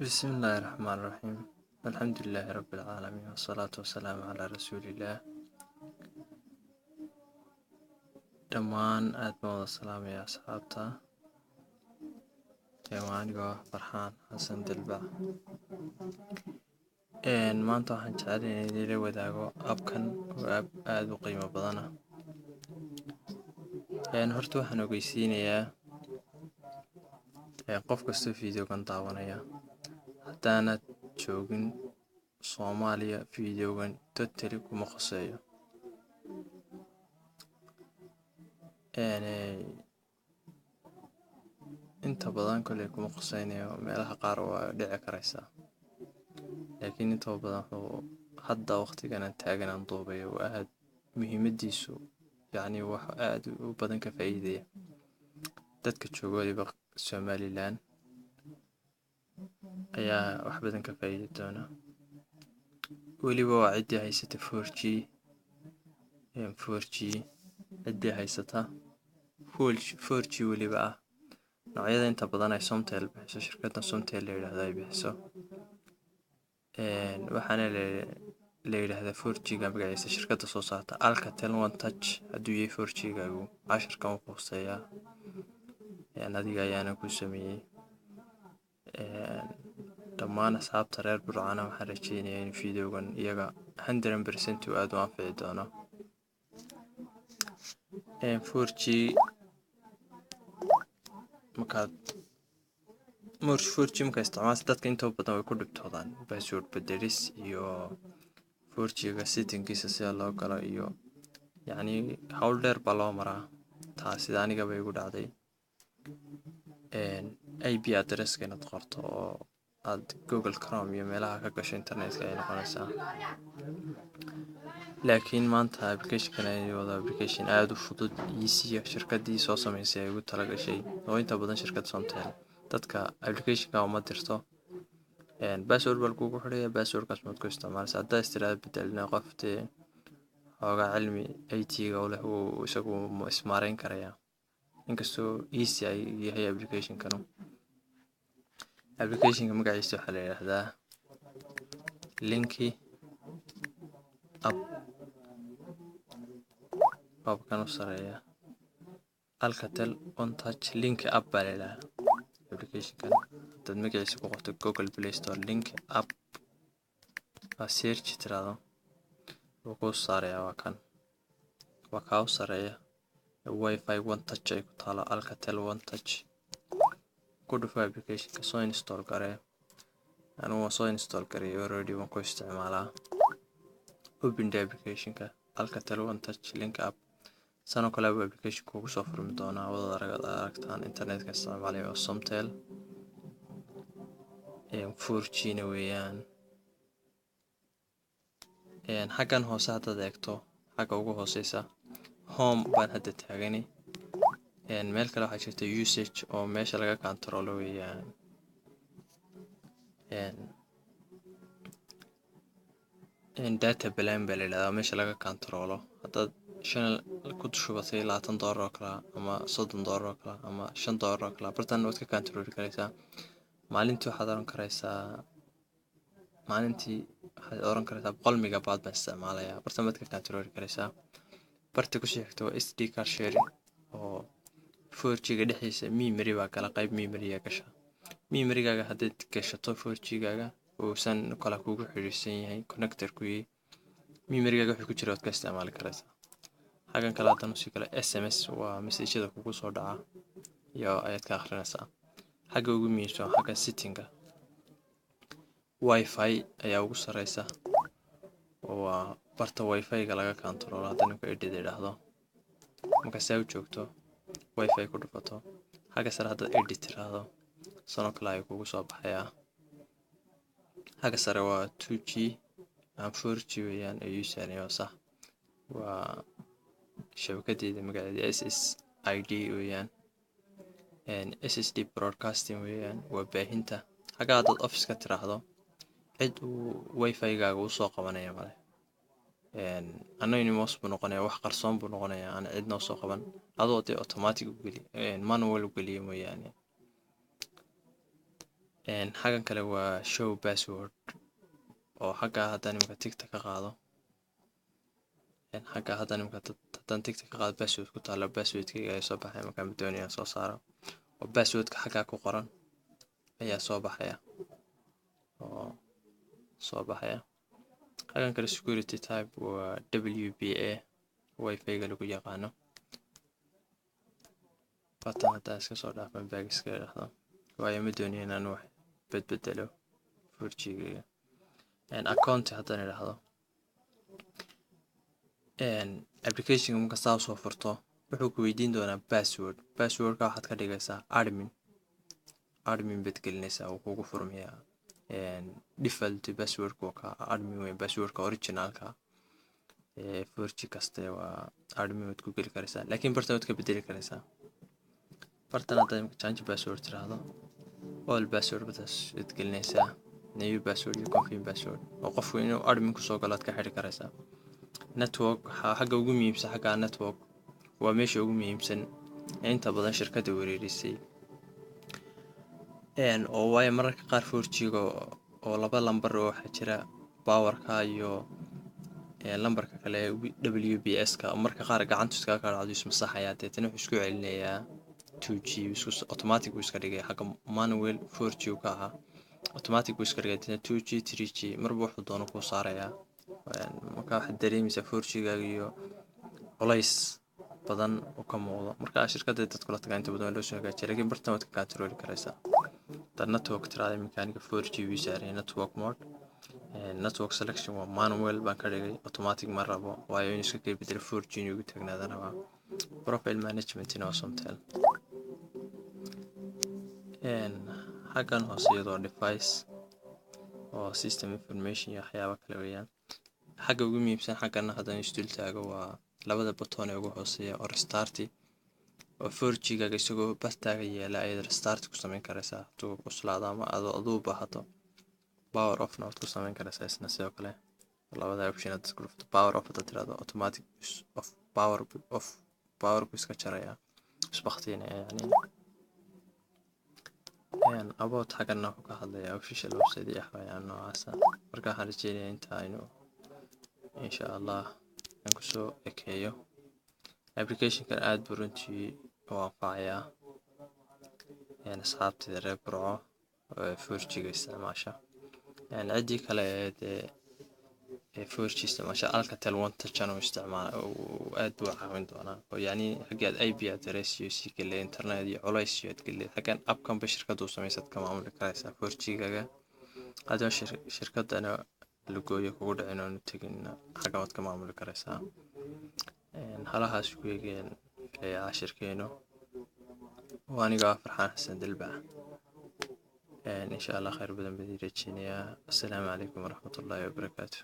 بسم الله الرحمن الرحيم. الحمد لله رب العالمين والصلاة والسلام على رسول الله. دمان أدمو السلام يا أصحابتا يوانيو فرحان حسن دلبع ما انتو حنجعلين إلي وداغو أبكن وأب آدو قيمة بدنا هرتو حنوغيسين يا قف كستو فيديو كان طاوانيا حتى أنا جوغن صوماليا فيديو كان تتري كما خصيو inta badan koley kuma qusaynayo meelaha qaar waa dhici karaysaa laakiin inta badan wuxuu hadda waqtigan taagan aan duubayo waa aad muhiimadiisu yacni wax aad u badan ka faa'iidaya dadka jooga waliba Somaliland ayaa wax badan ka faa'iidi doona waliba waa cidii haysata 4G cidii haysata 4G waliba ah noocyada inta badan ay Somtel bixiso shirkadda Somtel la yiraahdo ay bixiso waxaana la yiraahdaa 4G ga magaciisa shirkadda soo saarta Alcatel One Touch hadduu yahay 4G gaagu 10 kan ku hooseeya adiga ayaana ku sameeyay dhammaan asxaabta reer Burcana waxaan rajeynayaa in fiidiyogan iyaga 100% aad u anfici doono 4G markaad 4G marka isticmaasho dadka inta badan way ku dhibtoodaan password bedelis iyo 4G ga settingkiisa sida loo galo iyo yacni hawl dheer baa loo maraa taas sida aniga bay igu dhacday IP address ka inaad qorto oo aad Google Chrome iyo meelaha ka gasho internetka ay noqonaysaa laakiin maanta application ay wada application aad u fudud easy shirkaddii soo sameysay ay ugu talagashay oo inta badan shirkadda Somtel dadka application ka uma dirto password bal kugu xidhay passwordkaas maad ku isticmaalaysaa hadda istiraad bedelna qoftee xooga cilmi IT ga u leh uu isagu ismaareyn karaya inkastoo easy ay yahay application kanu application ka magaciisa waxa la yiraahdaa Linky app kan u sareeya Alcatel One Touch Linky app baa la yiraahdaa application kan dad magaciisa ku qorto Google Play Store Linky app search tirado wuxuu sareeyaa waa ka u sareeya Wi-Fi One Touch ay ku taalo Alcatel One Touch ku dhufo application ka soo install garee anigu soo install garee already waan ku isticmaalaa open the application ka Alcatel One Touch Linky app sano kale application kugu soo furmi doona wada aragtaan internetka isticmaalaya oo Somtel 4G na weeyaan xaggan hoose haddaad eegto xagga ugu hooseysa home baan hadda taagani meel kale waxaa jirta usage oo meesha laga control weeyaan data plan baa la yiraahdaa meesha laga control haddaad channel ku shubatay $20 oo kale ama $30 oo kale ama $5 oo kale bartan waad ka control karaysaa maalintii waxaad oran karaysaa 100 megabyte baan isticmaalayaa bartan waad ka control karaysaa barta ku sheegto SD card sharing oo 4G ga dhexdiisa memory baa kala qayb memory ga gasha memory gaaga haddaad gashato 4G gaaga uusan kala kugu xiriirsan yahay connector ku yahay memory gaaga wuxuu ku jira waad ka isticmaali karaysaa xagan kale haddana si kale SMS waa message-da kugu soo dhaca iyo ayaad ka akhrinaysaa xagga ugu muhiimsan xagga setting-ga Wi-Fi ayaa ugu sareysa oo barta Wi-Fi ga laga control haddana ku edit yiraahdo marka saa u joogto Wi-Fi ku dhufato xagga sare haddaad edit tiraahdo sano kale ay kugu soo baxayaa xagga sare waa 2G and 4G weeyaan ay usaaneeyo sax waa shabakadeeda magaceeda SSID weeyaan SSD broadcasting weeyaan waa baahinta xagga haddaad office ka tiraahdo cid uu Wi-Fi gaaga u soo qabanaya male anonymous buu noqonayaa wax qarsoon buu noqonayaa aan cidna soo qaban adoo automatic u geli manual u geliyo mooyaane xagan kale waa show password oo xagga haddaan imika tigta ka qaado xagga haddaan imika haddaan tigta ka qaado password ku taalo passwordkayga ayaa soo baxaya markaan doonaya soo saaro oo passwordka xaggaa ku qoran ayaa soo baxaya oo soo baxaya xagan kale security type waa WPA wifi-ga lagu yaqaano batan haddaan iska soo dhaafan baag iska dhahdo waayo ma doonayo inaan wax bedbedelo 4G-ga account haddaan idhaahdo application marka saa soo furto wuxuu ku weydiin doonaa passwordka waxaad ka dhigaysaa admin baad gelinaysaa uu kugu furmayaa default passwordka ka admin weyn passwordka originalka 4G kaste waa admin waad ku geli karaysaa laakiin bartan waad ka bedeli karaysaa bartan haddaad change password tiraahdo all password baad gelinaysaa new password iyo confirm password oo qofku inuu admin ku soo galo aad ka xidhi karaysaa network xagga ugu muhiimsan xagga network waa meesha ugu muhiimsan inta badan shirkadda wareerisay oo waayo mararka qaar 4G-ga oo laba lambar oo waxaa jira powerka iyo lambarka kale WBS-ka marka qaar gacanta iskaga kala dhacdo isma saxaya deetana wuxuu isku celinayaa 2G isku automatic buu iska dhigay xagga manual 4G ka ahaa automatic buu iska dhigay 2G 3G marba wuxuu doono ku saarayaa marka waxaad dareemaysaa 4G-gaaga iyo culays badan oo ka muuqdo marka shirkadda dadku la tagaa inta badan loo soo hagaajiyo laakiin bartan waad ka control karaysaa dad network tiraada mechanical 4G wuu saaray network mode network selection waa manual baan ka dhigay automatic ma rabo waayo in iska kala bedelo 4G inuu ugu taagnaadana waa profile management ina somtel xaggan hoose iyadoo device oo system information iyo waxyaaba kale weeyaan xagga ugu muhiimsan xaggana haddaan isdul taago waa labada button ee ugu hooseeya oo restart oo 4G-ga isagoo bartaaga yeela ayaad restart ku samayn karaysaa hadduu cuslaado ama aduu baahato power off waad ku samayn karaysaa isna sidoo kale labada option aad isku dhufto power off haddaad tiraahdo automatic off power ku iska jaraya isbaktiinaya yani about xaggana wuxuu ka hadlayaa official website iyo waxyaaba noocaasa marka waxaan rajeynayaa inta aynu insha allah aan kusoo ekeeyo applicationkan aad buu runtii u anfacayaa asxaabtida reer burco oo 4G-ga isticmaasha ciddii kale ee 4G isticmaasha alcatel one touch uu isticmaalo aad buu caawin doonaa oo yani haddii aad IP address iyo si kale internet iyo culays iyo aad gelid xaggan appkan ba shirkaddu samaysad ka maamuli karaysaa 4G-gaaga haddii shirkaddana lagooyo kugu dhicin oo tagin xaggan waad ka maamuli karaysaa halahaas ku eegeen cashirkeenu وأنا فرحان حسن دلبع إن شاء الله خير بدن بدي رجينيا السلام عليكم ورحمة الله وبركاته.